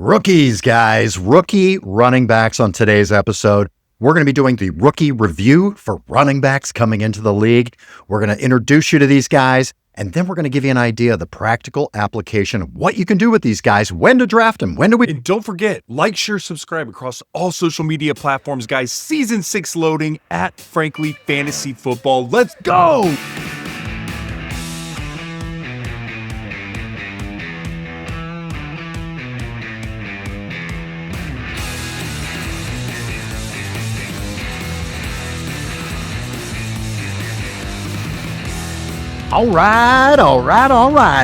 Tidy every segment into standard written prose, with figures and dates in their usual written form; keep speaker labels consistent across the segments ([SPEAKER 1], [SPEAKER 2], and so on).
[SPEAKER 1] Rookies, guys, rookie running backs on today's episode. We're going to be doing the rookie review for running backs coming into the league. We're going to introduce you to these guys, and then we're going to give you an idea of the practical application of what you can do with these guys, when to draft them, when do we...
[SPEAKER 2] And don't forget, like, share, subscribe across all social media platforms, guys. Season 6 loading at Frankly Fantasy Football. Let's go!
[SPEAKER 1] All right.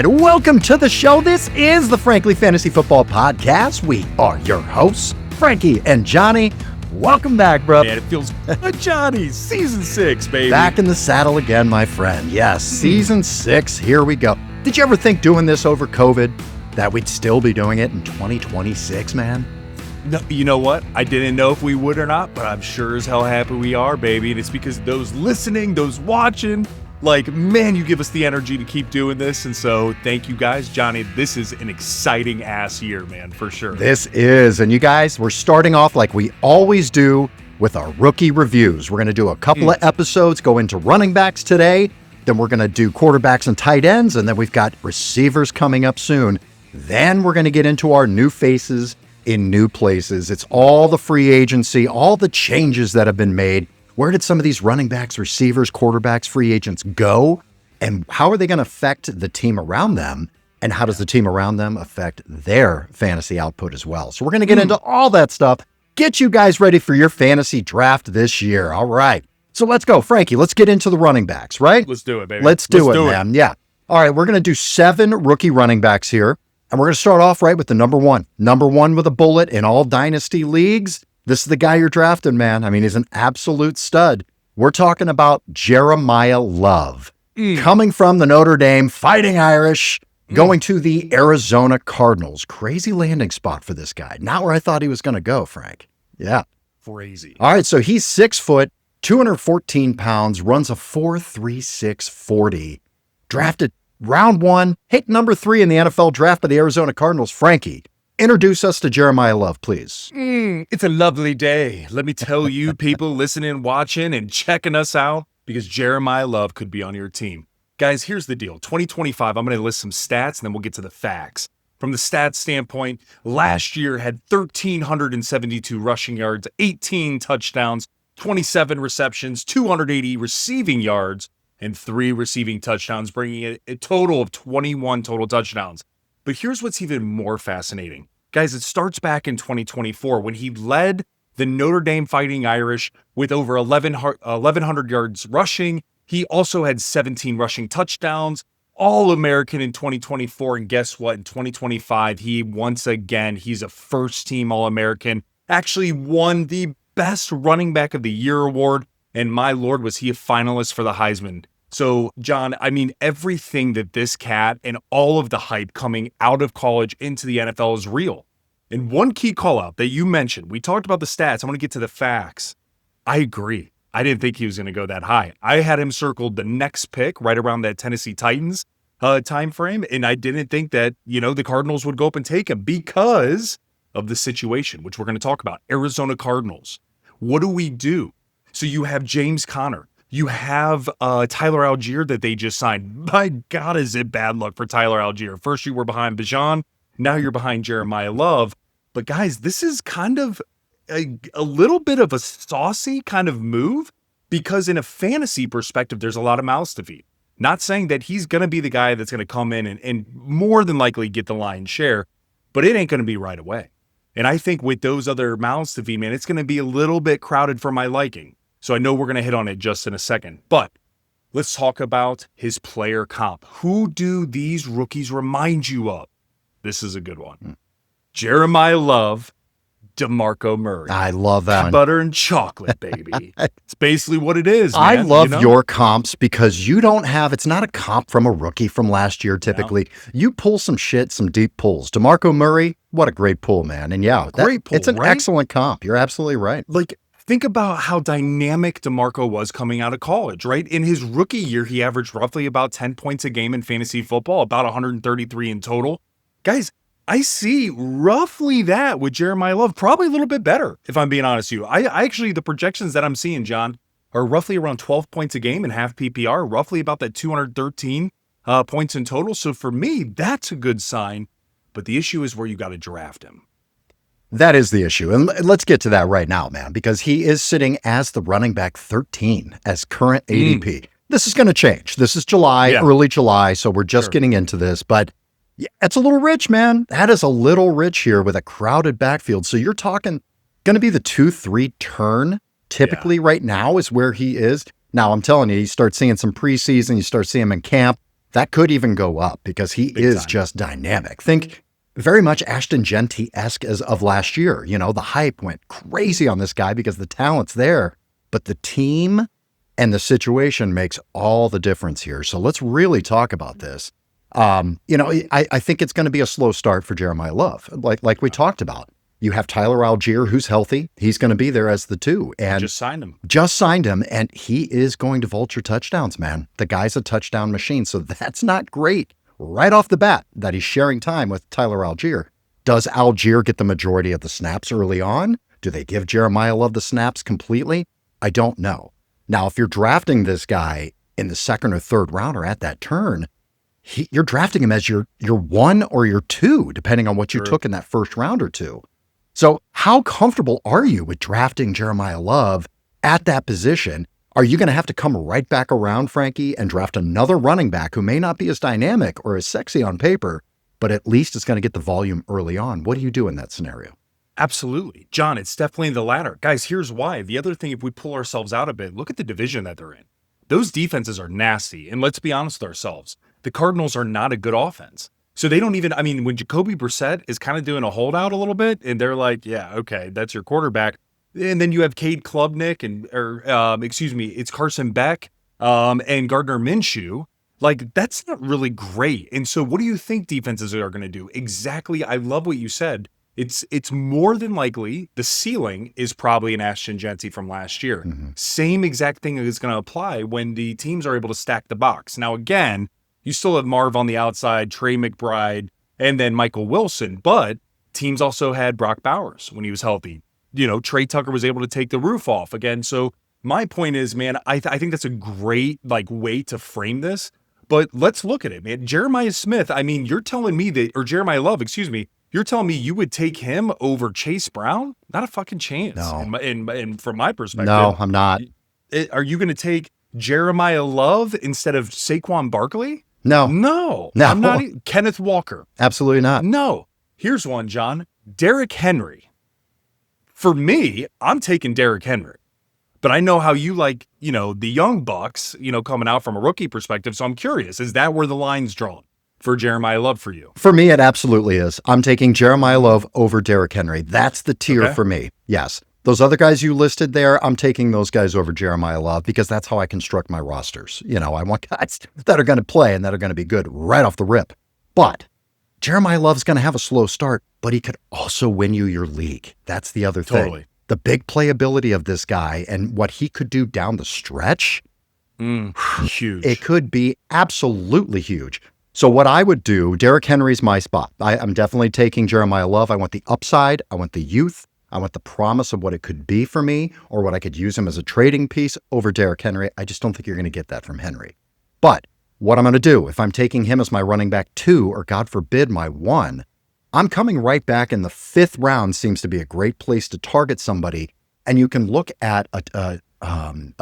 [SPEAKER 1] Welcome to the show. This is the Frankly Fantasy Football Podcast. We are your hosts, Frankie and Johnny. Welcome back, bro.
[SPEAKER 2] Man, it feels good, Johnny. Season 6, baby.
[SPEAKER 1] Back in the saddle again, my friend. Yes, Season 6, here we go. Did you ever think doing this over COVID that we'd still be doing it in 2026, man?
[SPEAKER 2] No, you know what? I didn't know if we would or not, but I'm sure as hell happy we are, baby. And it's because those listening, those watching, like, man, you give us the energy to keep doing this. And so thank you guys. Johnny, this is an exciting ass year, man, for sure.
[SPEAKER 1] This is. And you guys, we're starting off like we always do with our rookie reviews. We're going to do a couple of episodes, go into running backs today. Then we're going to do quarterbacks and tight ends. And then we've got receivers coming up soon. Then we're going to get into our new faces in new places. It's all the free agency, all the changes that have been made. Where did some of these running backs, receivers, quarterbacks, free agents go? And how are they going to affect the team around them? And how does the team around them affect their fantasy output as well? So we're going to get into all that stuff, get you guys ready for your fantasy draft this year. All right. So let's go, Frankie. Let's get into the running backs, right?
[SPEAKER 2] Let's do it, baby.
[SPEAKER 1] Let's do it, man. Yeah. All right. We're going to do 7 rookie running backs here. And we're going to start off right with the number one. Number one with a bullet in all dynasty leagues. This is the guy you're drafting, man. I mean, he's an absolute stud. We're talking about Jeremiah Love. Coming from the Notre Dame Fighting Irish, going to the Arizona Cardinals. Crazy landing spot for this guy. Not where I thought he was going to go, Frank. Yeah.
[SPEAKER 2] Crazy.
[SPEAKER 1] All right, so he's 6 foot, 214 pounds, runs a 4.36 40. Drafted round 1, hit number 3 in the NFL draft by the Arizona Cardinals. Frankie, introduce us to Jeremiah Love, please.
[SPEAKER 2] It's a lovely day. Let me tell you, people listening, watching, and checking us out, because Jeremiah Love could be on your team. Guys, here's the deal. 2025, I'm going to list some stats, and then we'll get to the facts. From the stats standpoint, last year had 1,372 rushing yards, 18 touchdowns, 27 receptions, 280 receiving yards, and 3 receiving touchdowns, bringing it a total of 21 total touchdowns. But here's what's even more fascinating. Guys, it starts back in 2024 when he led the Notre Dame Fighting Irish with over 1,100 yards rushing. He also had 17 rushing touchdowns, All-American in 2024. And guess what? In 2025, he's a first-team All-American, actually won the Best Running Back of the Year award. And my Lord, was he a finalist for the Heisman. So, John, I mean, everything that this cat and all of the hype coming out of college into the NFL is real. And one key call out that you mentioned, we talked about the stats. I want to get to the facts. I agree. I didn't think he was going to go that high. I had him circled the next pick right around that Tennessee Titans time frame. And I didn't think that, the Cardinals would go up and take him because of the situation, which we're going to talk about. Arizona Cardinals. What do we do? So you have James Conner. You have Tyler Algier that they just signed. My God, is it bad luck for Tyler Algier? First you were behind Bijan, now you're behind Jeremiah Love. But guys, this is kind of a little bit of a saucy kind of move, because in a fantasy perspective, there's a lot of mouths to feed. Not saying that he's going to be the guy that's going to come in and more than likely get the lion's share, but it ain't going to be right away. And I think with those other mouths to feed, man, it's going to be a little bit crowded for my liking. So I know we're going to hit on it just in a second, but let's talk about his player comp. Who do these rookies remind you of? This is a good one. Jeremiah Love, DeMarco Murray.
[SPEAKER 1] I love that.
[SPEAKER 2] Butter and chocolate, baby. It's basically what it is, man.
[SPEAKER 1] I love your comps because you don't have, it's not a comp from a rookie from last year typically. No. You pull some deep pulls. DeMarco Murray, what a great pull, man. And yeah, it's an excellent comp. You're absolutely right.
[SPEAKER 2] Like, think about how dynamic DeMarco was coming out of college, right? In his rookie year, he averaged roughly about 10 points a game in fantasy football, about 133 in total. Guys, I see roughly that with Jeremiah Love, probably a little bit better, if I'm being honest with you. I actually, the projections that I'm seeing, John, are roughly around 12 points a game in half PPR, roughly about that 213 points in total. So for me, that's a good sign. But the issue is where you got to draft him.
[SPEAKER 1] That is the issue. And let's get to that right now, man, because he is sitting as the running back 13 as current ADP. This is going to change. This is July, early July, so we're just getting into this. But yeah, it's a little rich, man. That is a little rich here with a crowded backfield. So you're talking going to be the 2-3 turn typically right now is where he is. Now, I'm telling you, you start seeing some preseason, you start seeing him in camp. That could even go up because he is just dynamic. Think very much Ashton Genty-esque as of last year. You know, the hype went crazy on this guy because the talent's there, but the team and the situation makes all the difference here. So let's really talk about this. You know, I think it's going to be a slow start for Jeremiah Love. Like we talked about, you have Tyler Algier, who's healthy. He's going to be there as the 2. And
[SPEAKER 2] just signed
[SPEAKER 1] him. And he is going to vulture touchdowns, man. The guy's a touchdown machine. So that's not great right off the bat that he's sharing time with Tyler Algier. Does Algier get the majority of the snaps early on? Do they give Jeremiah Love the snaps completely? I don't know. Now, if you're drafting this guy in the 2nd or 3rd round or at that turn, you're drafting him as your 1 or your 2, depending on what you took in that 1st round or 2. So how comfortable are you with drafting Jeremiah Love at that position? Are you going to have to come right back around, Frankie, and draft another running back who may not be as dynamic or as sexy on paper, but at least is going to get the volume early on? What do you do in that scenario?
[SPEAKER 2] Absolutely. John, it's definitely the latter. Guys, here's why. The other thing, if we pull ourselves out a bit, look at the division that they're in. Those defenses are nasty. And let's be honest with ourselves. The Cardinals are not a good offense. So they don't even, I mean, when Jacoby Brissett is kind of doing a holdout a little bit, and they're like, yeah, okay, that's your quarterback. And then you have Cade Klubnik it's Carson Beck and Gardner Minshew. Like, that's not really great. And so what do you think defenses are going to do? Exactly. I love what you said. It's more than likely the ceiling is probably an Ashton Genty from last year. Same exact thing is going to apply when the teams are able to stack the box. Now, again, you still have Marv on the outside, Trey McBride, and then Michael Wilson. But teams also had Brock Bowers when he was healthy. You know, Trey Tucker was able to take the roof off again. So my point is, man, I think that's a great way to frame this. But let's look at it, man. Jeremiah Smith, I mean, you're telling me that, or Jeremiah Love, excuse me, you're telling me you would take him over Chase Brown? Not a fucking chance.
[SPEAKER 1] No.
[SPEAKER 2] And from my perspective.
[SPEAKER 1] No, I'm not.
[SPEAKER 2] Are you going to take Jeremiah Love instead of Saquon Barkley?
[SPEAKER 1] No.
[SPEAKER 2] No. I'm not. Kenneth Walker.
[SPEAKER 1] Absolutely not.
[SPEAKER 2] No. Here's one, John. Derrick Henry. For me, I'm taking Derrick Henry. But I know how you like, the young bucks, coming out from a rookie perspective. So I'm curious, is that where the line's drawn for Jeremiah Love for you?
[SPEAKER 1] For me, it absolutely is. I'm taking Jeremiah Love over Derrick Henry. That's the tier for me. Yes. Those other guys you listed there, I'm taking those guys over Jeremiah Love because that's how I construct my rosters. I want guys that are going to play and that are going to be good right off the rip. But Jeremiah Love's going to have a slow start, but he could also win you your league. That's the other thing.
[SPEAKER 2] Totally.
[SPEAKER 1] The big playability of this guy and what he could do down the stretch,
[SPEAKER 2] huge.
[SPEAKER 1] It could be absolutely huge. So what I would do, Derrick Henry's my spot. I'm definitely taking Jeremiah Love. I want the upside. I want the youth. I want the promise of what it could be for me or what I could use him as a trading piece over Derrick Henry. I just don't think you're going to get that from Henry. But what I'm going to do, if I'm taking him as my running back 2 or God forbid my 1, I'm coming right back in the 5th round. Seems to be a great place to target somebody. And you can look at a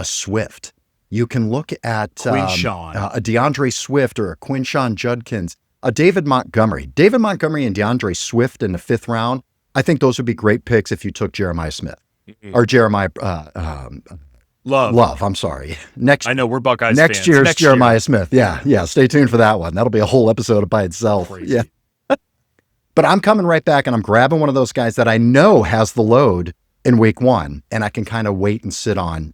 [SPEAKER 1] Swift. You can look at a DeAndre Swift or a Quinshon Judkins, a David Montgomery. David Montgomery and DeAndre Swift in the 5th round. I think those would be great picks if you took Jeremiah Smith or Jeremiah Love. I'm sorry.
[SPEAKER 2] I know we're Buckeyes
[SPEAKER 1] next
[SPEAKER 2] fans.
[SPEAKER 1] Year's Jeremiah Smith. Yeah. Stay tuned for that one. That'll be a whole episode by itself.
[SPEAKER 2] Crazy.
[SPEAKER 1] Yeah. But I'm coming right back and I'm grabbing one of those guys that I know has the load in week 1, and I can kind of wait and sit on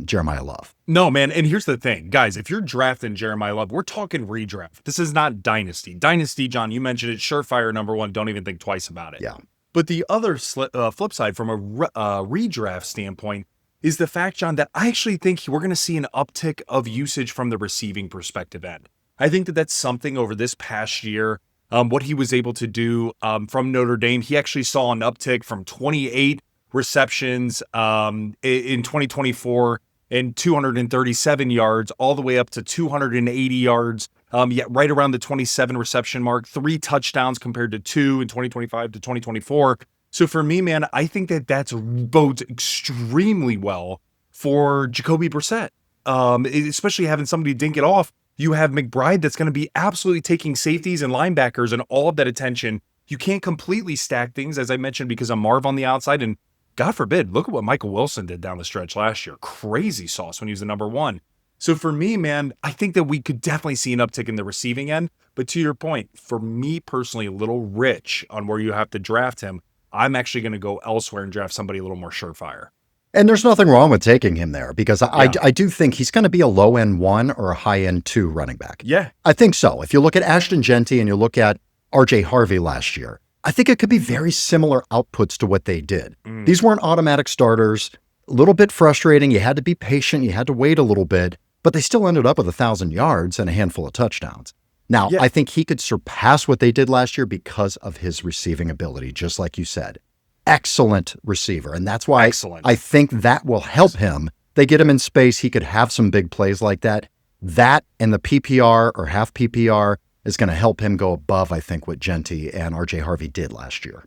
[SPEAKER 1] Jeremiah Love.
[SPEAKER 2] No, man. And here's the thing, guys, if you're drafting Jeremiah Love, we're talking redraft. This is not dynasty. Dynasty, John, you mentioned it, surefire number 1. Don't even think twice about it.
[SPEAKER 1] Yeah.
[SPEAKER 2] But the other flip side from a redraft standpoint is the fact, John, that I actually think we're going to see an uptick of usage from the receiving perspective end. I think that that's something over this past year what he was able to do from Notre Dame. He actually saw an uptick from 28 receptions in 2024 and 237 yards all the way up to 280 yards, yet right around the 27 reception mark, 3 touchdowns compared to 2 in 2025 to 2024. So for me, man, I think that that's bodes extremely well for Jacoby Brissett, especially having somebody dink it off. You have McBride that's going to be absolutely taking safeties and linebackers and all of that attention. You can't completely stack things, as I mentioned, because of Marv on the outside. And God forbid, look at what Michael Wilson did down the stretch last year. Crazy sauce when he was the number 1. So for me, man, I think that we could definitely see an uptick in the receiving end. But to your point, for me personally, a little rich on where you have to draft him. I'm actually going to go elsewhere and draft somebody a little more surefire.
[SPEAKER 1] And there's nothing wrong with taking him there because I do think he's going to be a low end 1 or a high end 2 running back.
[SPEAKER 2] Yeah.
[SPEAKER 1] I think so. If you look at Ashton Genty and you look at RJ Harvey last year, I think it could be very similar outputs to what they did. These weren't automatic starters, a little bit frustrating. You had to be patient. You had to wait a little bit, but they still ended up with 1,000 yards and a handful of touchdowns. Now, I think he could surpass what they did last year because of his receiving ability, just like you said. Excellent receiver. And that's why I think that will help him. They get him in space. He could have some big plays like that. That and the PPR or half PPR is going to help him go above, I think, what Genty and RJ Harvey did last year.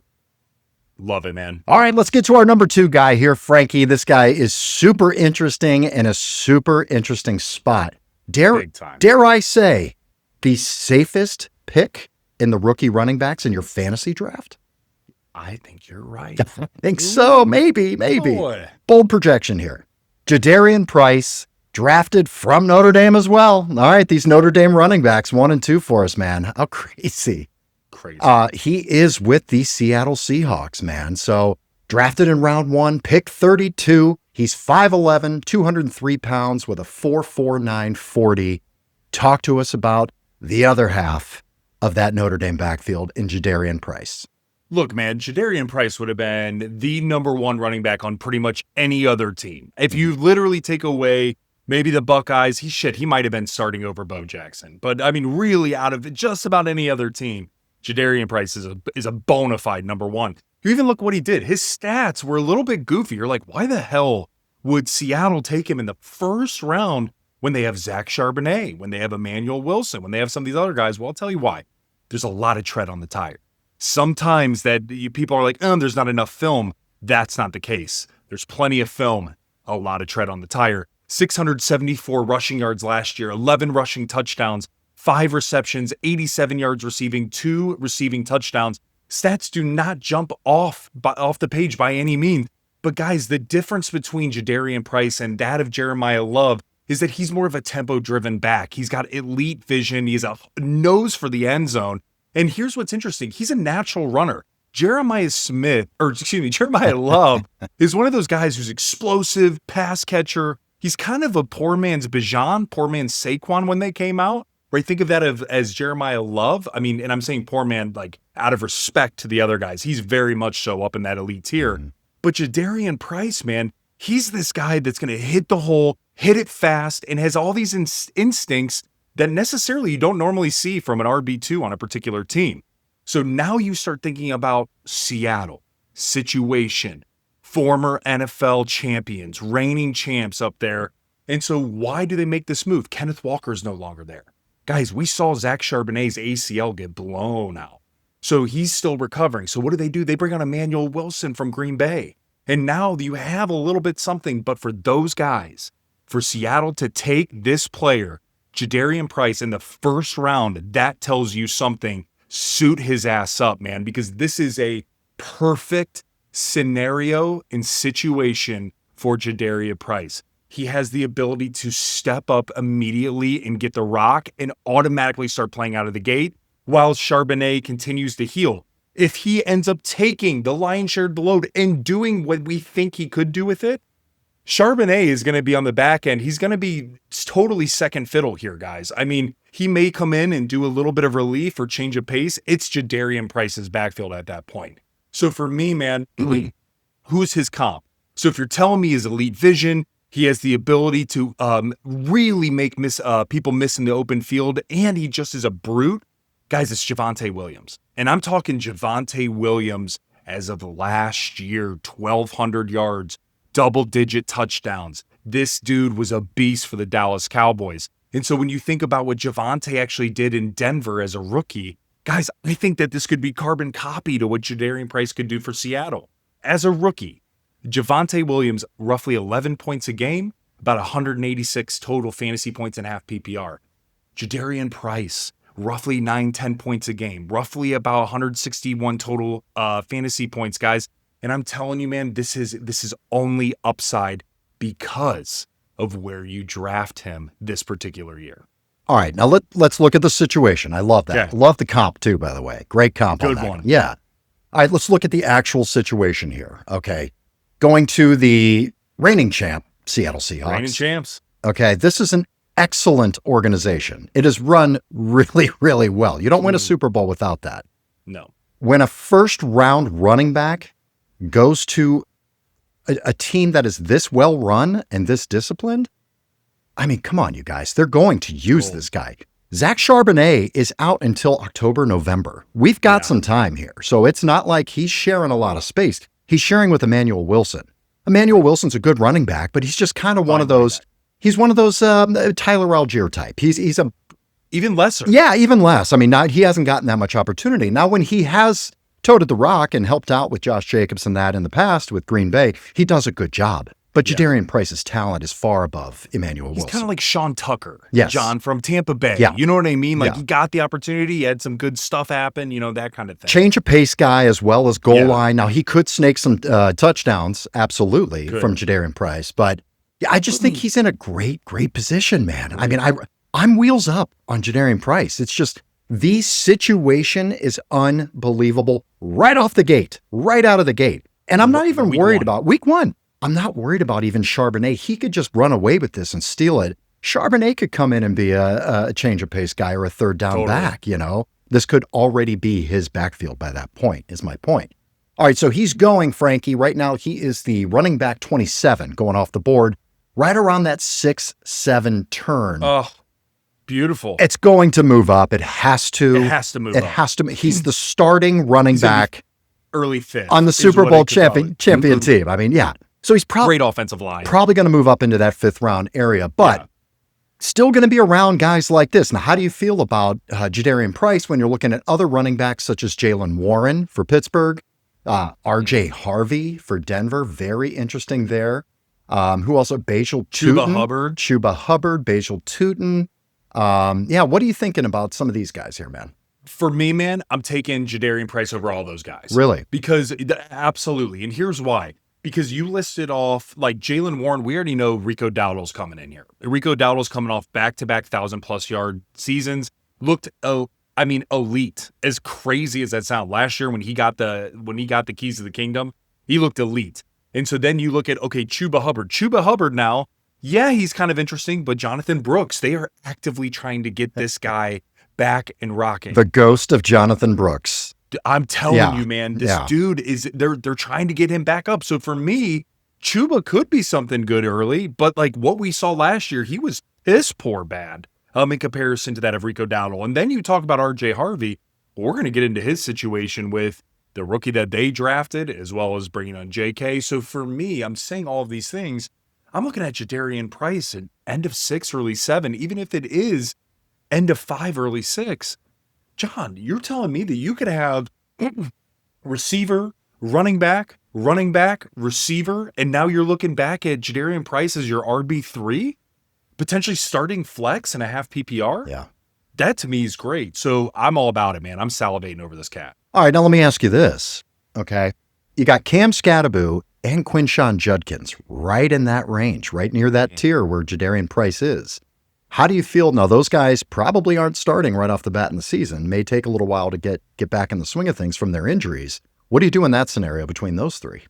[SPEAKER 2] Love it, man.
[SPEAKER 1] All right, let's get to our number 2 guy here, Frankie. This guy is super interesting in a super interesting spot. Dare I say, the safest pick in the rookie running backs in your fantasy draft?
[SPEAKER 2] I think you're right.
[SPEAKER 1] I think so. Maybe.
[SPEAKER 2] Boy.
[SPEAKER 1] Bold projection here. Jadarian Price, drafted from Notre Dame as well. All right, these Notre Dame running backs, 1 and 2 for us, man. How crazy. He is with the Seattle Seahawks, man. So drafted in round 1, pick 32. He's 5'11", 203 pounds with a 4.49 40. Talk to us about the other half of that Notre Dame backfield in Jadarian Price.
[SPEAKER 2] Look, man, Jadarian Price would have been the number 1 running back on pretty much any other team. If you literally take away maybe the Buckeyes, he might have been starting over Bo Jackson. But I mean, really out of just about any other team, Jadarian Price is a bona fide number 1. You even look what he did. His stats were a little bit goofy. You're like, why the hell would Seattle take him in the first round when they have Zach Charbonnet, when they have Emmanuel Wilson, when they have some of these other guys? Well, I'll tell you why. There's a lot of tread on the tire. Sometimes people are like, there's not enough film. That's not the case. There's plenty of film, a lot of tread on the tire. 674 rushing yards last year, 11 rushing touchdowns, 5 receptions, 87 yards receiving, 2 receiving touchdowns. Stats do not jump off the page by any means. But guys, the difference between Jadarian Price and that of Jeremiah Love is that he's more of a tempo-driven back. He's got elite vision. He's a nose for the end zone. And here's what's interesting. He's a natural runner. Jeremiah Love is one of those guys who's explosive, pass catcher. He's kind of a poor man's Bijan, poor man's Saquon when they came out. Right? Think of that as Jeremiah Love. I mean, and I'm saying poor man, like out of respect to the other guys. He's very much so up in that elite tier. But Jadarian Price, man, he's this guy that's going to hit the hole, hit it fast, and has all these instincts that necessarily you don't normally see from an RB2 on a particular team. So now you start thinking about Seattle, situation, former NFL champions, reigning champs up there. And so why do they make this move? Kenneth Walker's no longer there. Guys, we saw Zach Charbonnet's ACL get blown out. So he's still recovering. So what do? They bring on Emmanuel Wilson from Green Bay. And now you have a little bit something. But for those guys, for Seattle to take this player, Jadarian Price, in the first round, that tells you something. Suit his ass up, man, because this is a perfect scenario and situation for Jadarian Price. He has the ability to step up immediately and get the rock and automatically start playing out of the gate while Charbonnet continues to heal. If he ends up taking the lion's share of the load and doing what we think he could do with it, Charbonnet is going to be on the back end. He's going to be totally second fiddle here, guys. I mean, he may come in and do a little bit of relief or change of pace. It's Jadarian Price's backfield at that point. So for me, man, who's his comp? So if you're telling me his elite vision, he has the ability to really make people miss in the open field, and he just is a brute. Guys, it's Javonte Williams. And I'm talking Javonte Williams as of last year, 1,200 yards, double-digit touchdowns. This dude was a beast for the Dallas Cowboys. And so when you think about what Javonte actually did in Denver as a rookie, guys, I think that this could be carbon copy to what Jadarian Price could do for Seattle. As a rookie, Javonte Williams, roughly 11 points a game, about 186 total fantasy points and half PPR. Jadarian Price, roughly 9-10 points a game, roughly about 161 total fantasy points, guys. And I'm telling you, man, this is only upside because of where you draft him this particular year.
[SPEAKER 1] All right, now let's look at the situation. I love that.
[SPEAKER 2] Yeah.
[SPEAKER 1] Love the comp too, by the way. Great comp on
[SPEAKER 2] Good
[SPEAKER 1] that.
[SPEAKER 2] one.
[SPEAKER 1] Yeah. All right, let's look at the actual situation here. Okay. Going to the reigning champ, Seattle Seahawks.
[SPEAKER 2] Reigning champs.
[SPEAKER 1] Okay, this is an excellent organization. It is run really, really well. You don't win a Super Bowl without that.
[SPEAKER 2] No.
[SPEAKER 1] When a first round running back goes to a team that is this well run and this disciplined, I mean, come on, you guys. They're going to use this guy. Zach Charbonnet is out until October, November. We've got some time here. So it's not like he's sharing a lot of space. He's sharing with Emmanuel Wilson. Emmanuel Wilson's a good running back, but he's just kind of one of those. He's one of those Tyler Algier type. He's a
[SPEAKER 2] even lesser.
[SPEAKER 1] Yeah, even less. I mean, he hasn't gotten that much opportunity. Now, when he has toted the rock and helped out with Josh Jacobs and that in the past with Green Bay, he does a good job. But Jadarian Price's talent is far above Emmanuel Wilson.
[SPEAKER 2] He's kind of like Sean Tucker,
[SPEAKER 1] yes.
[SPEAKER 2] John, from Tampa Bay.
[SPEAKER 1] Yeah.
[SPEAKER 2] You know what I mean? Like, he got the opportunity, he had some good stuff happen, that kind of thing.
[SPEAKER 1] Change of pace guy as well as goal line. Now, he could snake some touchdowns, absolutely, from Jadarian Price. But I just think he's in a great position, man. I mean, I'm wheels up on Jadarian Price. It's just the situation is unbelievable right off the gate, right out of the gate. And I'm not even worried about week one. I'm not worried about even Charbonnet. He could just run away with this and steal it. Charbonnet could come in and be a change of pace guy or a third down back, This could already be his backfield by that point, is my point. All right, so he's going, Frankie. Right now, he is the running back 27 going off the board, right around that 6-7 turn.
[SPEAKER 2] Oh, beautiful.
[SPEAKER 1] It's going to move up. It has to.
[SPEAKER 2] It has to move up.
[SPEAKER 1] It has to. He's the starting running back.
[SPEAKER 2] Early fifth.
[SPEAKER 1] On the Super Bowl champion team. I mean, yeah. So he's probably
[SPEAKER 2] great offensive line.
[SPEAKER 1] Probably going to move up into that 5th round area, but still going to be around guys like this. Now, how do you feel about Jadarian Price when you're looking at other running backs such as Jalen Warren for Pittsburgh, RJ Harvey for Denver? Very interesting there. Who also? Bajal Tootin. Chuba Hubbard, Bajal Tootin. What are you thinking about some of these guys here, man?
[SPEAKER 2] For me, man, I'm taking Jadarian Price over all those guys.
[SPEAKER 1] Really?
[SPEAKER 2] Because absolutely. And here's why. Because you listed off, like Jalen Warren, we already know Rico Dowdle's coming in here. Rico Dowdle's coming off back-to-back 1,000-plus yard seasons. Looked, elite. As crazy as that sounds. Last year when he got the keys to the kingdom, he looked elite. And so then you look at, Chuba Hubbard. Chuba Hubbard now, he's kind of interesting, but Jonathan Brooks, they are actively trying to get this guy back and rocking.
[SPEAKER 1] The ghost of Jonathan Brooks.
[SPEAKER 2] I'm telling you, man, this dude they're trying to get him back up. So for me, Chuba could be something good early, but like what we saw last year, he was piss poor bad in comparison to that of Rico Dowdle. And then you talk about RJ Harvey. We're going to get into his situation with the rookie that they drafted, as well as bringing on JK. So for me, I'm saying all of these things. I'm looking at Jadarian Price at end of 6, early 7, even if it is end of 5, early 6. John, you're telling me that you could have receiver, running back, receiver, and now you're looking back at Jadarian Price as your RB3, potentially starting flex and a half PPR?
[SPEAKER 1] Yeah.
[SPEAKER 2] That to me is great. So I'm all about it, man. I'm salivating over this cat.
[SPEAKER 1] All right, now let me ask you this, okay? You got Cam Scatterbo and Quinshon Judkins right in that range, right near that tier where Jadarian Price is. How do you feel? Now, those guys probably aren't starting right off the bat in the season. May take a little while to get back in the swing of things from their injuries. What do you do in that scenario between those three?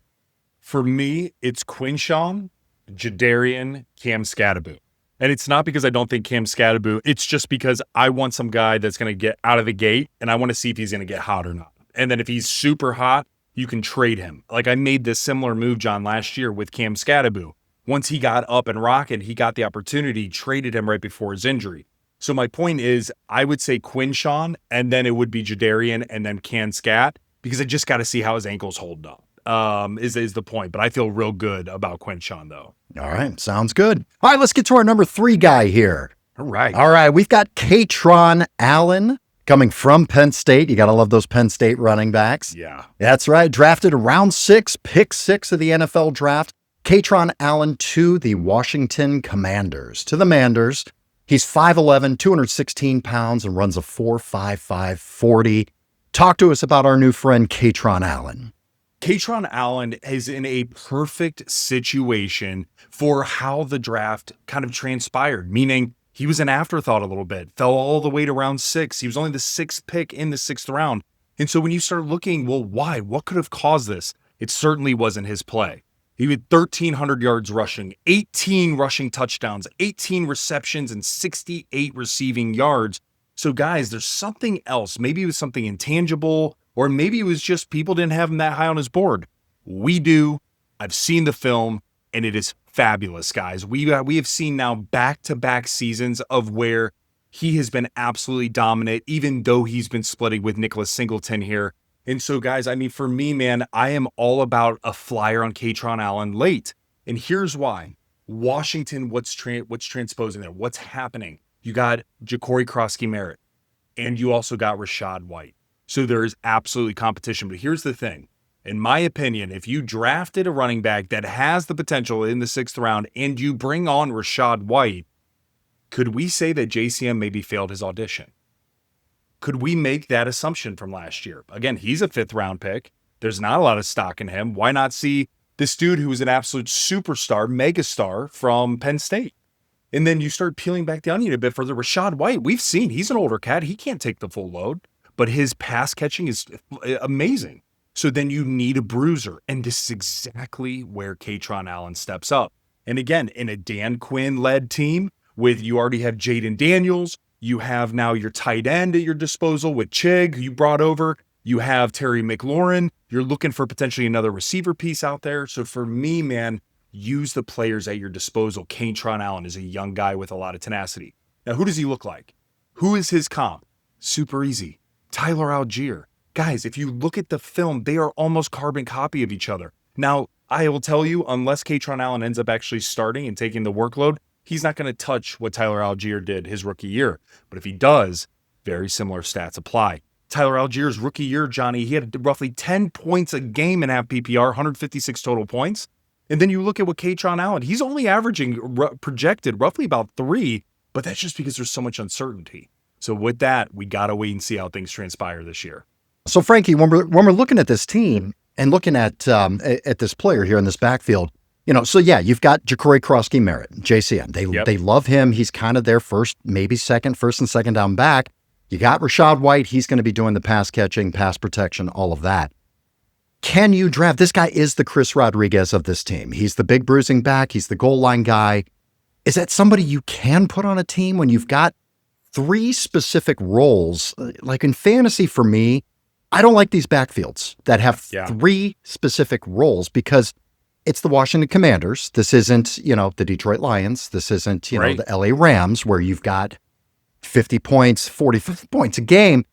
[SPEAKER 2] For me, it's Quinshon, Jadarian, Cam Scatterbo. And it's not because I don't think Cam Scatterbo. It's just because I want some guy that's going to get out of the gate, and I want to see if he's going to get hot or not. And then if he's super hot, you can trade him. Like I made this similar move, John, last year with Cam Scatterbo. Once he got up and rocking, he got the opportunity, traded him right before his injury. So my point is, I would say Quinshawn, and then it would be Jadarian, and then Can Scat, because I just got to see how his ankle's holding up. Is the point. But I feel real good about Quinshawn, though.
[SPEAKER 1] All right. Sounds good. All right. Let's get to our number 3 guy here.
[SPEAKER 2] All right.
[SPEAKER 1] All right. We've got Katron Allen coming from Penn State. You got to love those Penn State running backs.
[SPEAKER 2] Yeah.
[SPEAKER 1] That's right. Drafted around 6, pick 6 of the NFL draft. Katron Allen to the Washington Commanders. To the Manders. He's 5'11", 216 pounds, and runs a 4.55 40. Talk to us about our new friend, Katron Allen.
[SPEAKER 2] Katron Allen is in a perfect situation for how the draft kind of transpired, meaning he was an afterthought a little bit, fell all the way to round 6. He was only the 6th pick in the 6th round. And so when you start looking, well, why? What could have caused this? It certainly wasn't his play. He had 1,300 yards rushing, 18 rushing touchdowns, 18 receptions, and 68 receiving yards. So guys, there's something else. Maybe it was something intangible, or maybe it was just people didn't have him that high on his board. We do. I've seen the film, and it is fabulous, guys. We have seen now back-to-back seasons of where he has been absolutely dominant, even though he's been splitting with Nicholas Singleton here. And so, guys, I mean, for me, man, I am all about a flyer on Katron Allen late. And here's why. Washington, what's transposing there? What's happening? You got Ja'Cory Krosky-Merritt, and you also got Rachaad White. So there is absolutely competition. But here's the thing. In my opinion, if you drafted a running back that has the potential in the 6th round and you bring on Rachaad White, could we say that JCM maybe failed his audition? Could we make that assumption from last year? Again, he's a 5th round pick. There's not a lot of stock in him. Why not see this dude who was an absolute superstar, megastar from Penn State? And then you start peeling back the onion a bit further. Rachaad White, we've seen he's an older cat. He can't take the full load, but his pass catching is amazing. So then you need a bruiser. And this is exactly where Katron Allen steps up. And again, in a Dan Quinn-led team with you already have Jaden Daniels, you have now your tight end at your disposal with Chig, who you brought over. You have Terry McLaurin. You're looking for potentially another receiver piece out there. So for me, man, use the players at your disposal. Katron Allen is a young guy with a lot of tenacity. Now, who does he look like? Who is his comp? Super easy. Tyler Algier. Guys, if you look at the film, they are almost carbon copy of each other. Now, I will tell you, unless Katron Allen ends up actually starting and taking the workload, he's not going to touch what Tyler Algier did his rookie year. But if he does, very similar stats apply. Tyler Algier's rookie year, Johnny, he had roughly 10 points a game in half PPR, 156 total points. And then you look at what Katron Allen, he's only averaging projected roughly about 3, but that's just because there's so much uncertainty. So with that, we got to wait and see how things transpire this year.
[SPEAKER 1] So Frankie, when we're looking at this team and looking at this player here in this backfield, so yeah, you've got Ja'Cory Krosky-Merritt, JCM. They love him. He's kind of their first and second down back. You got Rachaad White. He's going to be doing the pass catching, pass protection, all of that. Can you draft? This guy is the Chris Rodriguez of this team. He's the big bruising back. He's the goal line guy. Is that somebody you can put on a team when you've got 3 specific roles? Like in fantasy for me, I don't like these backfields that have 3 specific roles because it's the Washington Commanders. This isn't, the Detroit Lions. This isn't, the LA Rams where you've got 50 points, 45 points a game.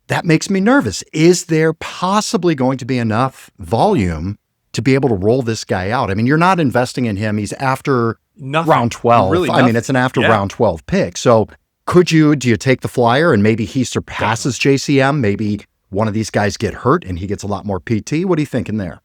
[SPEAKER 1] That makes me nervous. Is there possibly going to be enough volume to be able to roll this guy out? I mean, you're not investing in him. He's after round 12.
[SPEAKER 2] Really
[SPEAKER 1] I mean, it's an after round 12 pick. So do you take the flyer and maybe he surpasses JCM? Maybe one of these guys get hurt and he gets a lot more PT. What are you thinking there?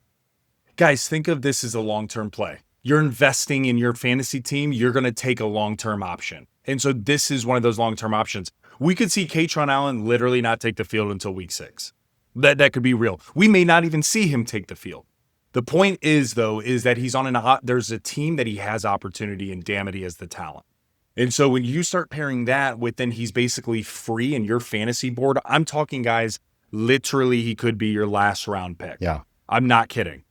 [SPEAKER 2] Guys, think of this as a long-term play. You're investing in your fantasy team. You're going to take a long-term option. And so this is one of those long-term options. We could see Katron Allen literally not take the field until week 6. That could be real. We may not even see him take the field. The point is, though, is that he's on there's a team that he has opportunity, and damn it, he has the talent. And so when you start pairing that with then he's basically free in your fantasy board, I'm talking, guys, literally he could be your last round pick.
[SPEAKER 1] Yeah.
[SPEAKER 2] I'm not kidding.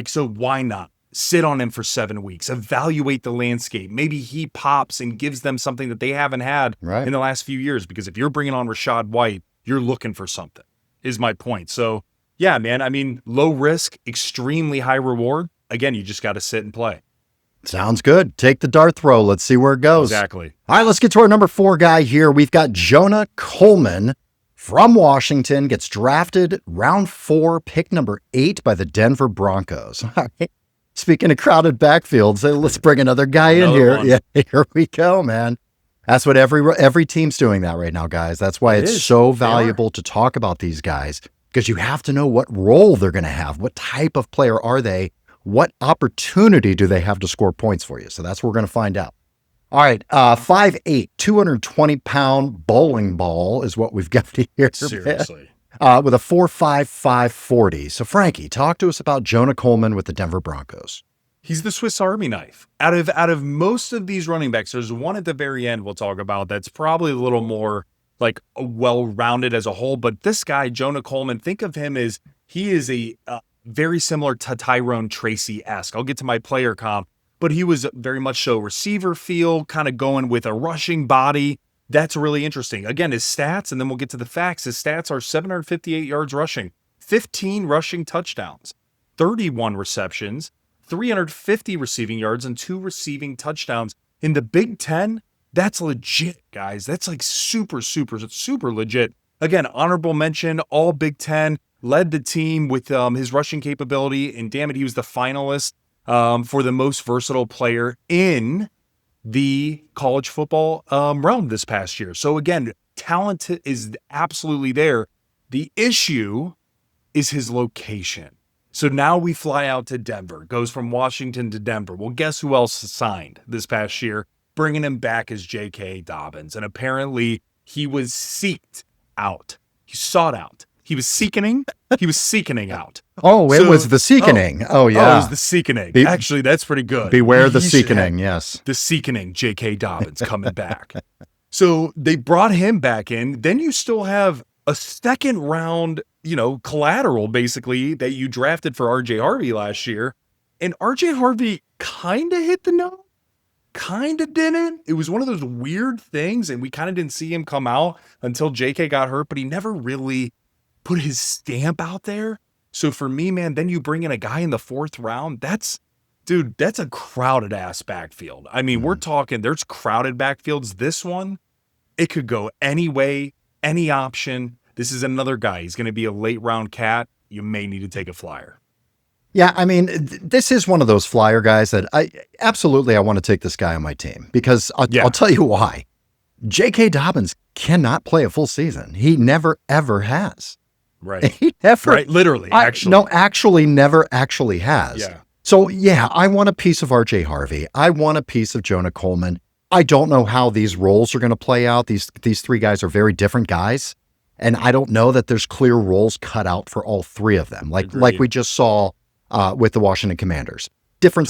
[SPEAKER 2] So why not? Sit on him for 7 weeks, evaluate the landscape. Maybe he pops and gives them something that they haven't had in the last few years. Because if you're bringing on Rachaad White, you're looking for something, is my point. So yeah, man, I mean, low risk, extremely high reward. Again, you just got to sit and play.
[SPEAKER 1] Sounds good. Take the dart throw. Let's see where it goes.
[SPEAKER 2] Exactly.
[SPEAKER 1] All right, let's get to our number 4 guy here. We've got Jonah Coleman from Washington, gets drafted round 4, pick number 8 by the Denver Broncos. All right. Speaking of crowded backfields, let's bring another guy in here.
[SPEAKER 2] One.
[SPEAKER 1] Yeah, here we go, man. That's what every team's doing that right now, guys. That's why it's so valuable to talk about these guys, because you have to know what role they're going to have. What type of player are they? What opportunity do they have to score points for you? So that's what we're going to find out. All right, 5'8", 220-pound bowling ball is what we've got here.
[SPEAKER 2] Seriously.
[SPEAKER 1] With a 4.5, 540. So, Frankie, talk to us about Jonah Coleman with the Denver Broncos.
[SPEAKER 2] He's the Swiss Army knife. Out of most of these running backs, there's one at the very end we'll talk about that's probably a little more like well-rounded as a whole. But this guy, Jonah Coleman, think of him as he is a very similar to Tyrone Tracy-esque. I'll get to my player comp, but he was very much so receiver feel, kind of going with a rushing body. That's really interesting. Again, his stats, and then we'll get to the facts. His stats are 758 yards rushing, 15 rushing touchdowns, 31 receptions, 350 receiving yards, and 2 receiving touchdowns. In the Big Ten, that's legit, guys. That's like super legit. Again, honorable mention, all Big Ten, led the team with his rushing capability, and damn it, he was the finalist for the most versatile player in the college football realm this past year. So again, talent is absolutely there. The issue is his location. So now we fly out to Denver, goes from Washington to Denver. Well, guess who else signed this past year? Bringing him back is J.K. Dobbins. And apparently he was seeked out. He sought out. He was seeking out.
[SPEAKER 1] Oh, it was the seekening. Oh, yeah.
[SPEAKER 2] Oh, it was the seekening. Actually, that's pretty good.
[SPEAKER 1] Beware the seekening, yes.
[SPEAKER 2] The seekening, J.K. Dobbins coming back. So they brought him back in. Then you still have a second round, collateral basically that you drafted for RJ Harvey last year. And RJ Harvey kind of hit the note, kind of didn't. It was one of those weird things. And we kind of didn't see him come out until JK got hurt, but he never really put his stamp out there. So for me, man, then you bring in a guy in the 4th round. That's a crowded ass backfield. I mean, we're talking, there's crowded backfields. This one, it could go any way, any option. This is another guy. He's going to be a late round cat. You may need to take a flyer.
[SPEAKER 1] Yeah, I mean, this is one of those flyer guys that I want to take this guy on my team because I'll tell you why. J.K. Dobbins cannot play a full season. He never, ever has.
[SPEAKER 2] Right.
[SPEAKER 1] He never.
[SPEAKER 2] Right. Literally.
[SPEAKER 1] Actually never actually has.
[SPEAKER 2] Yeah.
[SPEAKER 1] So, yeah, I want a piece of RJ Harvey. I want a piece of Jonah Coleman. I don't know how these roles are going to play out. These 3 guys are very different guys. And I don't know that there's clear roles cut out for all 3 of them. Like we just saw with the Washington Commanders. Different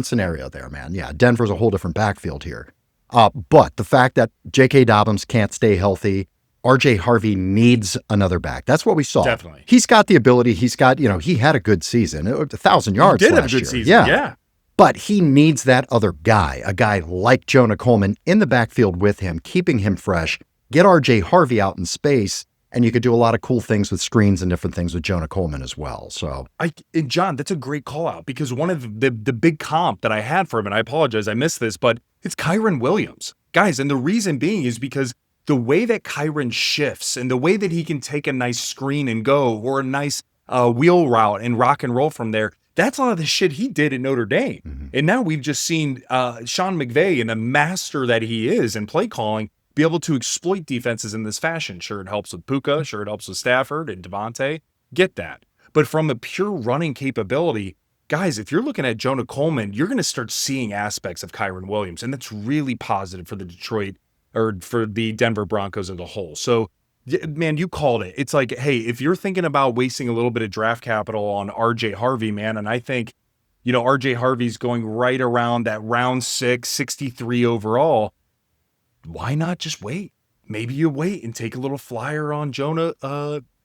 [SPEAKER 1] scenario there, man. Yeah, Denver's a whole different backfield here. But the fact that J.K. Dobbins can't stay healthy, RJ Harvey needs another back. That's what we saw.
[SPEAKER 2] Definitely.
[SPEAKER 1] He's got the ability. He's got, he had a good season, 1,000 yards last year. He did have a good season,
[SPEAKER 2] yeah.
[SPEAKER 1] But he needs that other guy, a guy like Jonah Coleman in the backfield with him, keeping him fresh. Get RJ Harvey out in space, and you could do a lot of cool things with screens and different things with Jonah Coleman as well. So,
[SPEAKER 2] and John, that's a great call out because one of the big comp that I had for him, and I apologize, I missed this, but it's Kyron Williams. Guys, and the reason being is because the way that Kyron shifts and the way that he can take a nice screen and go or a nice wheel route and rock and roll from there, that's a lot of the shit he did at Notre Dame. Mm-hmm. And now we've just seen Sean McVay, and the master that he is in play calling, be able to exploit defenses in this fashion. Sure, it helps with Puka. Sure, it helps with Stafford and Devontae. Get that. But from a pure running capability, guys, if you're looking at Jonah Coleman, you're going to start seeing aspects of Kyron Williams. And that's really positive for the Detroit or for the Denver Broncos as a whole. So, man, you called it. It's like, hey, if you're thinking about wasting a little bit of draft capital on RJ Harvey, man, and I think, RJ Harvey's going right around that round 6, 63 overall, why not just wait? Maybe you wait and take a little flyer on Jonah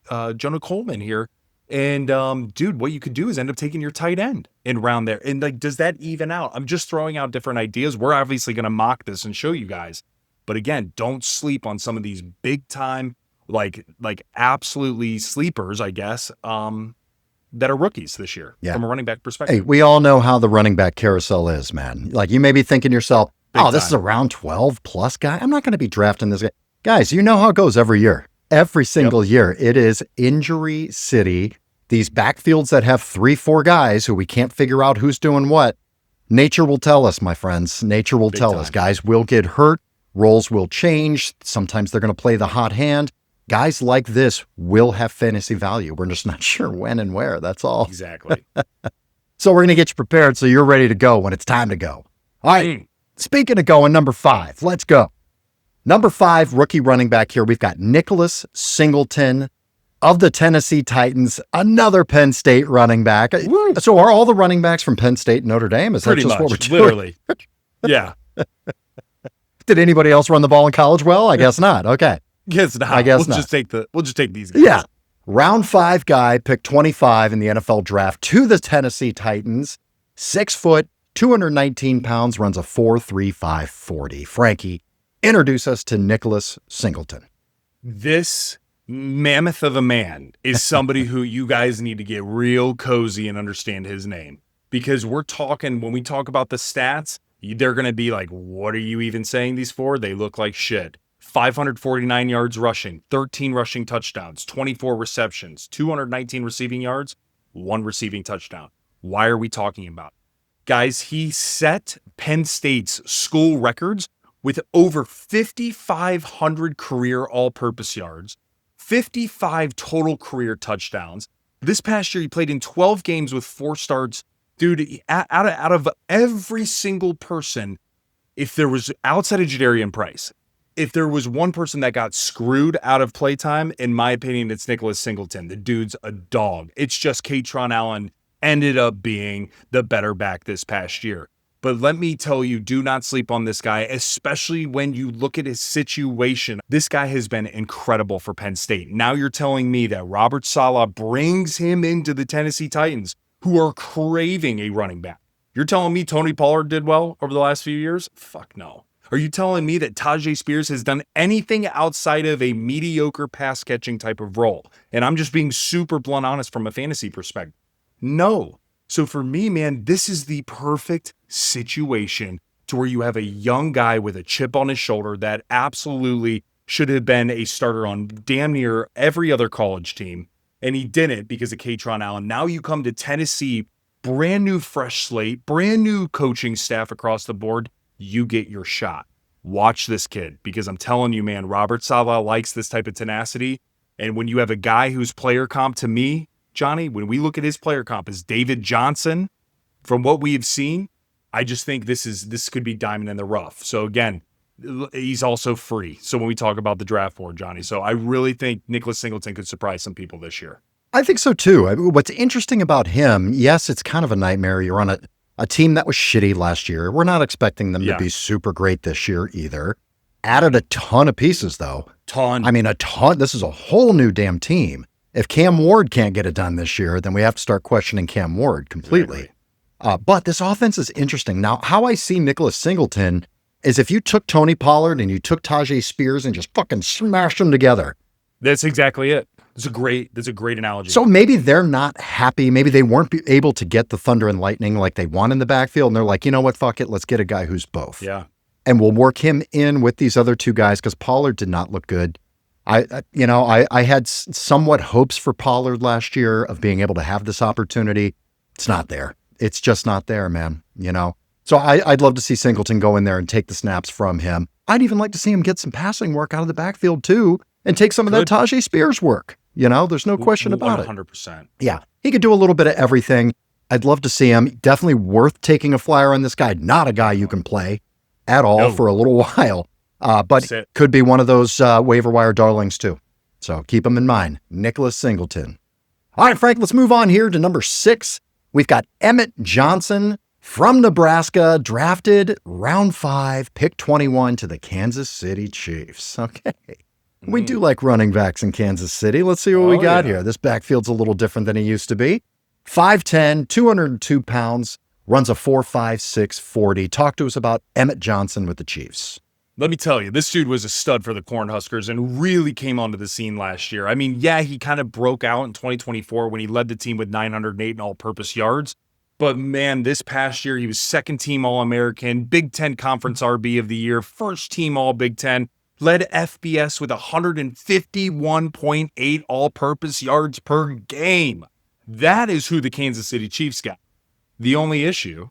[SPEAKER 2] Coleman here. And dude, what you could do is end up taking your tight end in round there. And like, does that even out? I'm just throwing out different ideas. We're obviously going to mock this and show you guys. But again, don't sleep on some of these big time, like absolutely sleepers, I guess. that are rookies this year from a running back perspective.
[SPEAKER 1] Hey, we all know how the running back carousel is, man. Like, you may be thinking to yourself, this is a round 12 plus guy. I'm not going to be drafting this guy. Guys, you know how it goes every year. Every single year. It is injury city. These backfields that have 3-4 guys who we can't figure out who's doing what. Nature will tell us, my friends. Nature will tell us. Guys will get hurt. Roles will change. Sometimes they're going to play the hot hand. Guys like this will have fantasy value. We're just not sure when and where. That's all.
[SPEAKER 2] Exactly.
[SPEAKER 1] So we're going to get you prepared so you're ready to go when it's time to go. All right. Speaking of going, number 5. Let's go. Number 5, rookie running back here. We've got Nicholas Singleton of the Tennessee Titans, another Penn State running back. Woo. So are all the running backs from Penn State and Notre Dame? Is
[SPEAKER 2] Pretty
[SPEAKER 1] that just
[SPEAKER 2] much,
[SPEAKER 1] what we're doing?
[SPEAKER 2] literally. Yeah.
[SPEAKER 1] Did anybody else run the ball in college well? I guess not. Okay.
[SPEAKER 2] Guess not.
[SPEAKER 1] I guess
[SPEAKER 2] we'll
[SPEAKER 1] not.
[SPEAKER 2] We'll just take these guys.
[SPEAKER 1] Yeah. Round 5 guy, picked 25 in the NFL draft to the Tennessee Titans. 6 foot, 219 pounds, runs a 4.35 40. Frankie, introduce us to Nicholas Singleton.
[SPEAKER 2] This mammoth of a man is somebody who you guys need to get real cozy and understand his name. Because when we talk about the stats, they're going to be like, what are you even saying these for? They look like shit. 549 yards rushing, 13 rushing touchdowns, 24 receptions, 219 receiving yards, 1 receiving touchdown. Why are we talking about it? Guys, he set Penn State's school records with over 5,500 career all-purpose yards, 55 total career touchdowns. This past year, he played in 12 games with 4 starts. Dude, out of every single person, if there was, outside of Jadarian Price, if there was one person that got screwed out of playtime, in my opinion, it's Nicholas Singleton. The dude's a dog. It's just Katron Allen ended up being the better back this past year. But let me tell you, do not sleep on this guy, especially when you look at his situation. This guy has been incredible for Penn State. Now you're telling me that Robert Saleh brings him into the Tennessee Titans, who are craving a running back. You're telling me Tony Pollard did well over the last few years? Fuck no. Are you telling me that Tajay Spears has done anything outside of a mediocre pass catching type of role? And I'm just being super blunt honest from a fantasy perspective. No. So for me, man, this is the perfect situation to where you have a young guy with a chip on his shoulder that absolutely should have been a starter on damn near every other college team. And he didn't because of Katron Allen. Now you come to Tennessee, brand new fresh slate, brand new coaching staff across the board. You get your shot. Watch this kid, because I'm telling you, man, Robert Saleh likes this type of tenacity. And when you have a guy whose player comp to me, Johnny, when we look at his player comp is David Johnson, from what we have seen, I just think this could be diamond in the rough. So again, he's also free. So when we talk about the draft board, Johnny, so I really think Nicholas Singleton could surprise some people this year.
[SPEAKER 1] I think so too. What's interesting about him, yes, it's kind of a nightmare. You're on a team that was shitty last year. We're not expecting them to be super great this year either. Added a ton of pieces, though.
[SPEAKER 2] I
[SPEAKER 1] mean, a ton. This is a whole new damn team. If Cam Ward can't get it done this year, then we have to start questioning Cam Ward completely. Exactly. But this offense is interesting. Now, how I see Nicholas Singleton is if you took Tony Pollard and you took Tajay Spears and just fucking smashed them together.
[SPEAKER 2] That's exactly it. That's a great analogy.
[SPEAKER 1] So maybe they're not happy. Maybe they weren't able to get the thunder and lightning like they want in the backfield. And they're like, you know what? Fuck it. Let's get a guy who's both.
[SPEAKER 2] Yeah.
[SPEAKER 1] And we'll work him in with these other 2 guys because Pollard did not look good. I had somewhat hopes for Pollard last year of being able to have this opportunity. It's not there. It's just not there, man. So I'd love to see Singleton go in there and take the snaps from him. I'd even like to see him get some passing work out of the backfield too and take some of that Tajay Spears work. There's no question about
[SPEAKER 2] 100%.
[SPEAKER 1] it. 100%. Yeah. He could do a little bit of everything. I'd love to see him. Definitely worth taking a flyer on this guy. Not a guy you can play at all for a little while. But could be one of those waiver wire darlings too. So keep him in mind. Nicholas Singleton. All right, Frank, let's move on here to number 6. We've got Emmett Johnson from Nebraska, drafted round 5, pick 21 to the Kansas City Chiefs. Okay. We do like running backs in Kansas City. Let's see what we got here. This backfield's a little different than it used to be. 5'10", 202 pounds, runs a 4.56 40. Talk to us about Emmett Johnson with the Chiefs.
[SPEAKER 2] Let me tell you, this dude was a stud for the Cornhuskers and really came onto the scene last year. I mean, yeah, he kind of broke out in 2024 when he led the team with 908 in all-purpose yards. But man, this past year, he was second team All-American, Big Ten Conference RB of the year, first team All-Big Ten, led FBS with 151.8 all-purpose yards per game. That is who the Kansas City Chiefs got. The only issue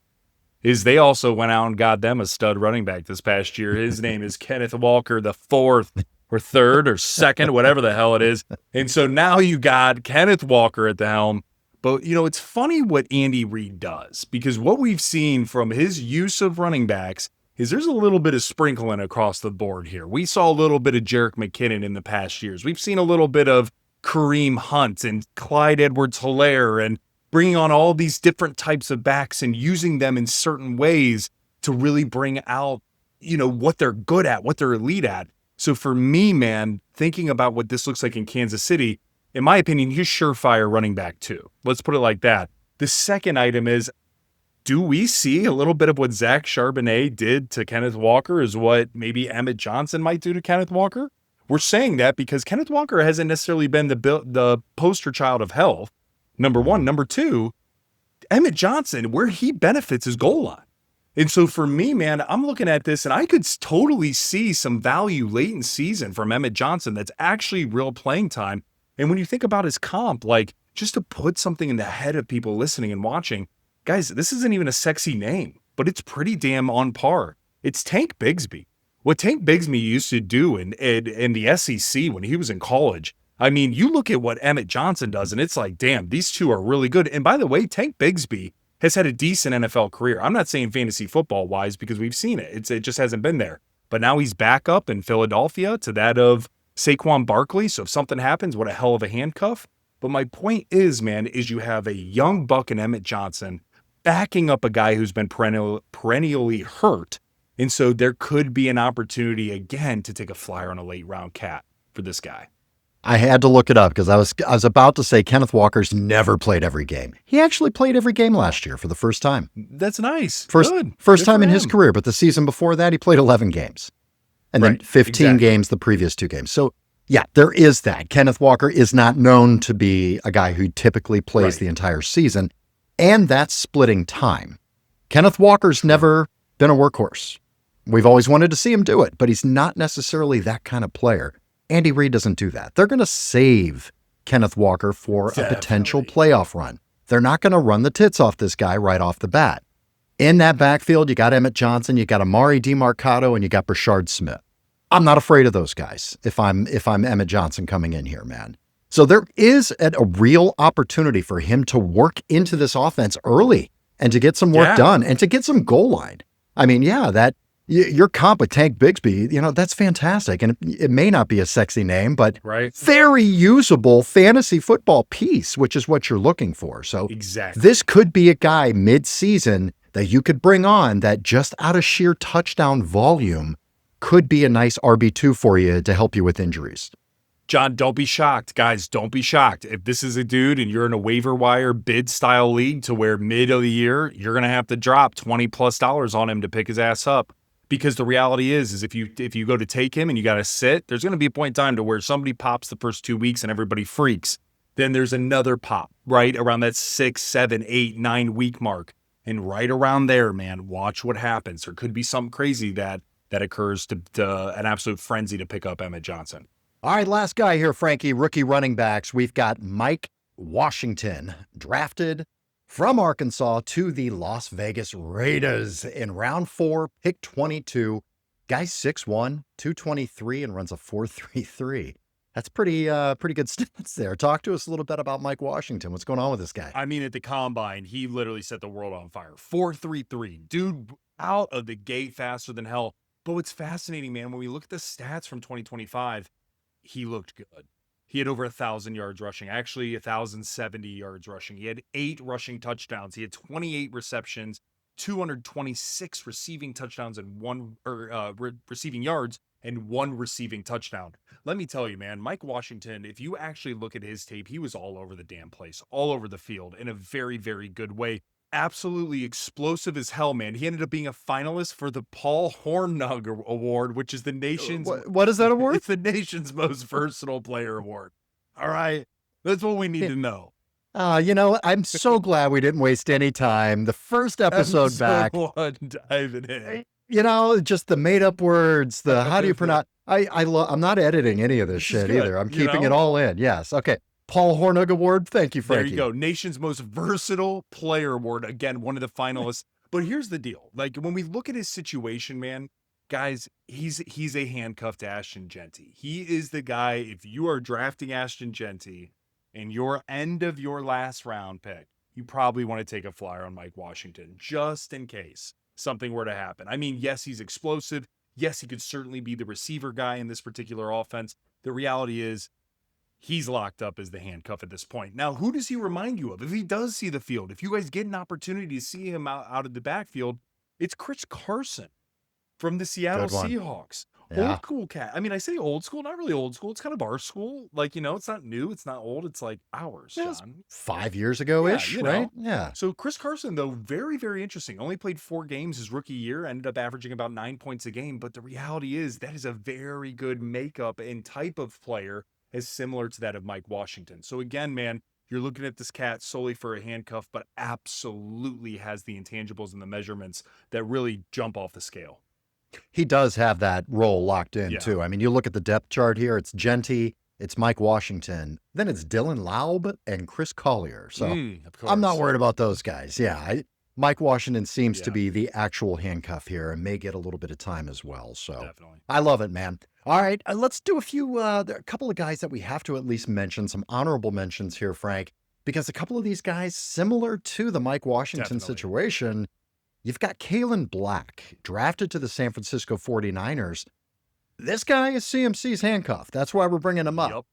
[SPEAKER 2] is they also went out and got them a stud running back this past year. His name is Kenneth Walker, the fourth or third or second, whatever the hell it is. And so now you got Kenneth Walker at the helm. But, you know, it's funny what Andy Reid does, because what we've seen from his use of running backs is there's a little bit of sprinkling across the board here. We saw a little bit of Jerick McKinnon in the past years. We've seen a little bit of Kareem Hunt and Clyde Edwards-Helaire and bringing on all these different types of backs and using them in certain ways to really bring out, you know, what they're good at, what they're elite at. So for me, man, thinking about what this looks like in Kansas City, in my opinion, he's surefire running back too. Let's put it like that. The second item is, do we see a little bit of what Zach Charbonnet did to Kenneth Walker is what maybe Emmett Johnson might do to Kenneth Walker? We're saying that because Kenneth Walker hasn't necessarily been the poster child of health. Number one. Number two, Emmett Johnson, where he benefits is goal line. And so for me, man, I'm looking at this and I could totally see some value late in season from Emmett Johnson that's actually real playing time. And when you think about his comp, like just to put something in the head of people listening and watching, guys, this isn't even a sexy name, but it's pretty damn on par. It's Tank Bigsby. What Tank Bigsby used to do in the SEC when he was in college, I mean, you look at what Emmett Johnson does, and it's like, damn, these two are really good. And by the way, Tank Bigsby has had a decent NFL career. I'm not saying fantasy football-wise because we've seen it. It just hasn't been there. But now he's back up in Philadelphia to that of Saquon Barkley. So if something happens, what a hell of a handcuff. But my point is, man, is you have a young buck in Emmett Johnson backing up a guy who's been perennially hurt. And so there could be an opportunity again to take a flyer on a late round cat for this guy.
[SPEAKER 1] I had to look it up because I was about to say Kenneth Walker's never played every game. He actually played every game last year for the first time.
[SPEAKER 2] That's nice.
[SPEAKER 1] First
[SPEAKER 2] Good
[SPEAKER 1] time in his
[SPEAKER 2] him.
[SPEAKER 1] career, but the season before that, he played 11 games. And then 15 games the previous 2 games. So, yeah, there is that. Kenneth Walker is not known to be a guy who typically plays the entire season, and that's splitting time. Kenneth Walker's never been a workhorse. We've always wanted to see him do it, but he's not necessarily that kind of player. Andy Reid doesn't do that. They're going to save Kenneth Walker for a potential playoff run. They're not going to run the tits off this guy right off the bat. In that backfield, you got Emmett Johnson, you got Amari DeMarcado, and you got Brashard Smith. I'm not afraid of those guys if I'm Emmett Johnson coming in here, man. So there is a real opportunity for him to work into this offense early and to get some work done and to get some goal line. I mean, that your comp with Tank Bigsby, that's fantastic. And it may not be a sexy name, but very usable fantasy football piece, which is what you're looking for. So this could be a guy mid-season that you could bring on that just out of sheer touchdown volume could be a nice RB2 for you to help you with injuries.
[SPEAKER 2] John, don't be shocked. Guys, don't be shocked. If this is a dude and you're in a waiver wire bid style league to where mid of the year, you're going to have to drop $20+ on him to pick his ass up. Because the reality is if you go to take him and you got to sit, there's going to be a point in time to where somebody pops the first 2 weeks and everybody freaks. Then there's another pop, right? Around that 6, 7, 8, 9 week mark. And right around there, man, watch what happens. There could be something crazy that occurs to an absolute frenzy to pick up Emmett Johnson.
[SPEAKER 1] All right, last guy here, Frankie, rookie running backs. We've got Mike Washington, drafted from Arkansas to the Las Vegas Raiders in round 4, pick 22. Guy 6'1", 223, and runs a 4.33. That's pretty good stats there. Talk to us a little bit about Mike Washington. What's going on with this guy?
[SPEAKER 2] I mean, at the combine, he literally set the world on fire. 4.33. Dude, out of the gate faster than hell. But what's fascinating, man, when we look at the stats from 2025, he looked good. He had over 1,000 yards rushing, actually 1,070 yards rushing. He had 8 rushing touchdowns. He had 28 receptions, 226 receiving touchdowns and receiving yards and 1 receiving touchdown. Let me tell you, man, Mike Washington, if you actually look at his tape, he was all over the damn place, all over the field in a very, very good way. absolutely explosive as hell, man. He ended up being a finalist for the Paul Hornung Award, which is the nation's
[SPEAKER 1] What is that award?
[SPEAKER 2] It's the nation's most versatile player award. All right, that's what we need to know.
[SPEAKER 1] I'm so glad we didn't waste any time. The first episode back,
[SPEAKER 2] diving in.
[SPEAKER 1] Just the made up words, how do you pronounce? I'm not editing any of this shit either. I'm keeping it all in. Yes. Okay. Paul Hornung Award. Thank you, Frankie.
[SPEAKER 2] There you go. Nation's most versatile player award. Again, one of the finalists. But here's the deal. Like, when we look at his situation, man, guys, he's a handcuff to Ashton Genty. He is the guy, if you are drafting Ashton Genty in your end of your last round pick, you probably want to take a flyer on Mike Washington just in case something were to happen. I mean, yes, he's explosive. Yes, he could certainly be the receiver guy in this particular offense. The reality is he's locked up as the handcuff at this point. Now, who does he remind you of? If he does see the field, if you guys get an opportunity to see him out of the backfield, it's Chris Carson from the Seattle Seahawks.
[SPEAKER 1] Yeah.
[SPEAKER 2] Old school cat. I mean, I say old school, not really old school. It's kind of our school. Like, it's not new. It's not old. It's like ours, John.
[SPEAKER 1] 5 years ago-ish, right? Yeah.
[SPEAKER 2] So Chris Carson, though, very, very interesting. Only played 4 games his rookie year, ended up averaging about 9 points a game. But the reality is that is a very good makeup and type of player as similar to that of Mike Washington. So again, man, you're looking at this cat solely for a handcuff, but absolutely has the intangibles and the measurements that really jump off the scale.
[SPEAKER 1] He does have that role locked in, too. I mean, you look at the depth chart here, it's Genty, it's Mike Washington, then it's Dylan Laub and Chris Collier. So I'm not worried about those guys. Yeah, Mike Washington seems to be the actual handcuff here and may get a little bit of time as well. So
[SPEAKER 2] definitely.
[SPEAKER 1] I love it, man. All right, let's do a couple of guys that we have to at least mention, some honorable mentions here, Frank, because a couple of these guys, similar to the Mike Washington situation, you've got Kaelon Black, drafted to the San Francisco 49ers. This guy is CMC's handcuff. That's why we're bringing him up. Yep.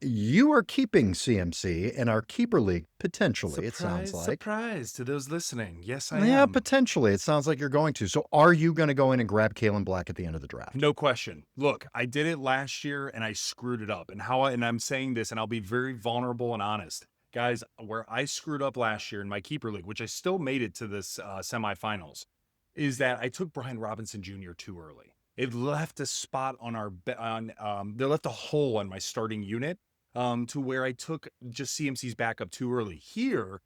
[SPEAKER 1] You are keeping CMC in our keeper league, potentially, it sounds like.
[SPEAKER 2] Surprise to those listening. Yes, I am.
[SPEAKER 1] Yeah, potentially. It sounds like you're going to. So are you going to go in and grab Kaelon Black at the end of the draft?
[SPEAKER 2] No question. Look, I did it last year and I screwed it up. And I'm saying this, and I'll be very vulnerable and honest. Guys, where I screwed up last year in my keeper league, which I still made it to this semifinals, is that I took Brian Robinson Jr. too early. It left a spot they left a hole on my starting unit to where I took just CMC's backup too early. Here,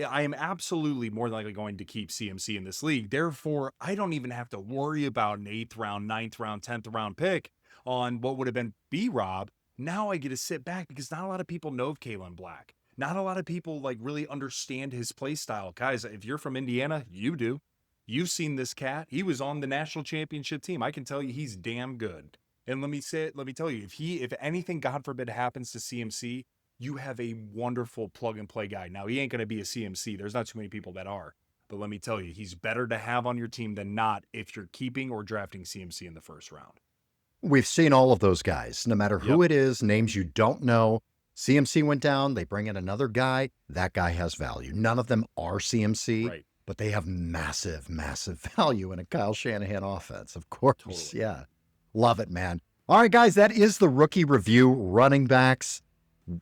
[SPEAKER 2] I am absolutely more than likely going to keep CMC in this league. Therefore, I don't even have to worry about an 8th round, 9th round, 10th round pick on what would have been B-Rob. Now I get to sit back because not a lot of people know of Kaelon Black. Not a lot of people really understand his play style. Guys, if you're from Indiana, you do. You've seen this cat. He was on the national championship team. I can tell you he's damn good. And let me tell you, if anything, God forbid, happens to CMC, you have a wonderful plug and play guy. Now, he ain't going to be a CMC. There's not too many people that are. But let me tell you, he's better to have on your team than not if you're keeping or drafting CMC in the first round.
[SPEAKER 1] We've seen all of those guys, no matter who it is, names you don't know. CMC went down. They bring in another guy. That guy has value. None of them are CMC.
[SPEAKER 2] Right.
[SPEAKER 1] But they have massive, massive value in a Kyle Shanahan offense, of course.
[SPEAKER 2] Totally.
[SPEAKER 1] Yeah. Love it, man. All right, guys, that is the rookie review. Running backs,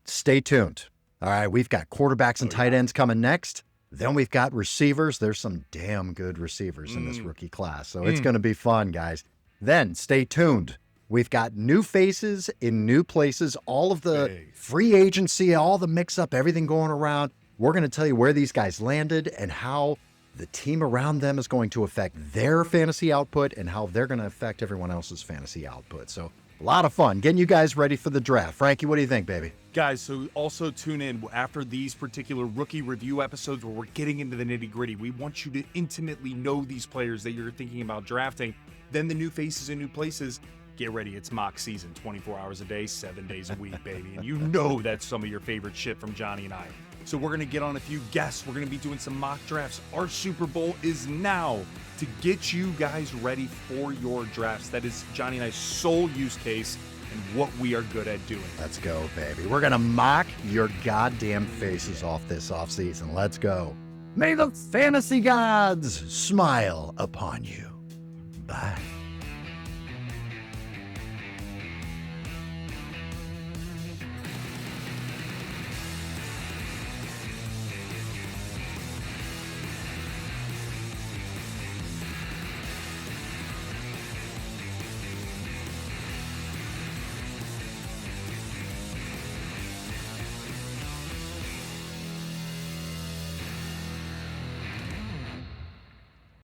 [SPEAKER 1] stay tuned. All right, we've got quarterbacks and tight ends coming next. Then we've got receivers. There's some damn good receivers in this rookie class. So it's going to be fun, guys. Then stay tuned. We've got new faces in new places, all of the free agency, all the mix-up, everything going around. We're going to tell you where these guys landed and how the team around them is going to affect their fantasy output and how they're going to affect everyone else's fantasy output. So a lot of fun getting you guys ready for the draft. Frankie, what do you think, baby?
[SPEAKER 2] Guys, so also tune in after these particular rookie review episodes where we're getting into the nitty-gritty. We want you to intimately know these players that you're thinking about drafting. Then the new faces in new places. Get ready, it's mock season, 24 hours a day, 7 days a week, baby. And you know that's some of your favorite shit from Johnny and I. So we're going to get on a few guests. We're going to be doing some mock drafts. Our Super Bowl is now to get you guys ready for your drafts. That is Johnny and I's sole use case and what we are good at doing.
[SPEAKER 1] Let's go, baby. We're going to mock your goddamn faces off this offseason. Let's go. May the fantasy gods smile upon you. Bye.